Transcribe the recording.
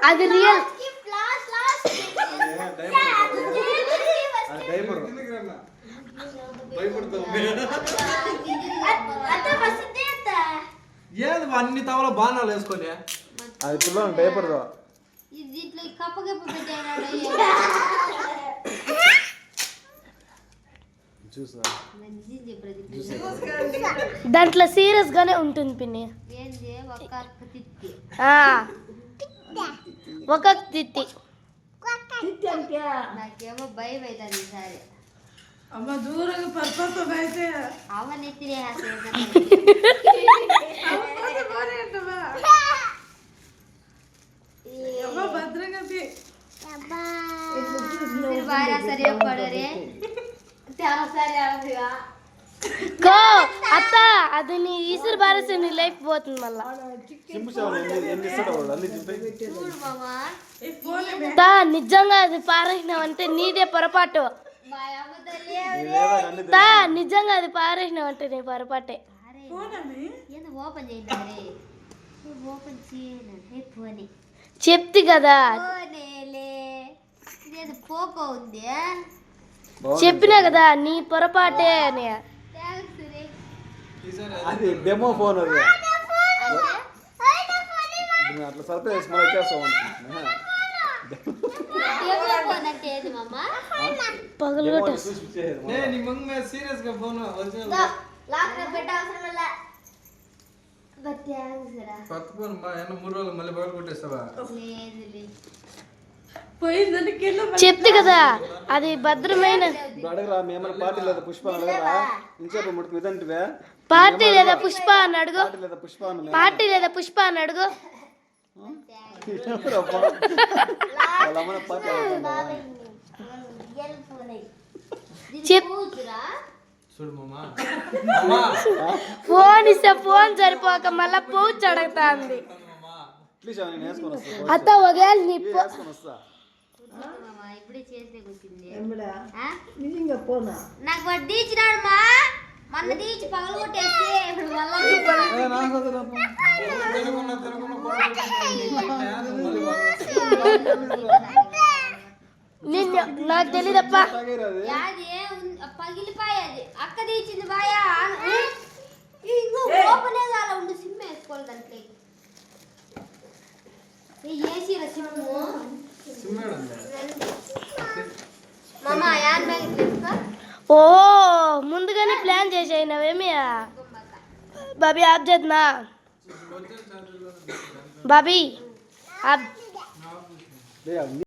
అది రియల్. ఏది అన్ని తవలో బాణాలు వేసుకొని అది పిల్లలు భయపడదు. దాంట్లో సీరియస్ గానే ఉంటుంది పిన్ని. ఒక తిత్తి నాకేమో భయం అవుతుంది ఈసారి. అమ్మ దూరంగా పర్పస్ అయితే అవనెత్తిరే భద్రంగా బాగా సరే పడరే సరే కో అత్త అది నీ ఈశ్వర్ బారసి నీ లైఫ్ పోతుంది మళ్ళా. నిజంగా అది పారేసినావంటే నీదే పొరపాటు. నిజంగా అది పారేసినావంటే నీ పొరపాటే. ఓపెన్ చేయండి ఓపెన్ చేయను చెప్తి కదా పోకో ఉంది చెప్పినా కదా నీ పొరపాటే అని. అది డెమో ఫోన్ అది అట్లా సర్ప్రైజ్ మళ్ళీ చేస్తాం సీరియస్ గా ఫోన్ మూడు రోజులు మళ్ళీ పగలు కొట్టేస్తావా? చెప్తే కదా అది భద్రమైన పార్టీ లేదా పుష్ప అడగరా ఇంచేపు ముట్టుకు ఇదంటివే పార్టీ లేదా పుష్ప అని అడుగు. పుష్ప పార్టీ లేదా పుష్ప అని అడుగు. ఫోన్ ఇస్తే ఫోన్ సరిపోక మళ్ళా పౌచ్ అడుగుతాంది. అత్త ఒకవేళ నీ ఇప్పుడే చేసే వచ్చింది నాకు వడ్డీ ఇచ్చినాడు మా మొన్న తీసి పగలు కొట్టేసి ఇప్పుడు నాకు తెలీదప్ప. పగిలిపోయేది అక్క తీసింది బాయా ఓపెనే కాల ఉండి సిమ్ వేసుకోవాలి దాంట్లో ఏసీల ఓ ముందుగానే ప్లాన్ చేసేయినవేమి బాబీ ఆప్ చేద్దామా బాబీ ఆప్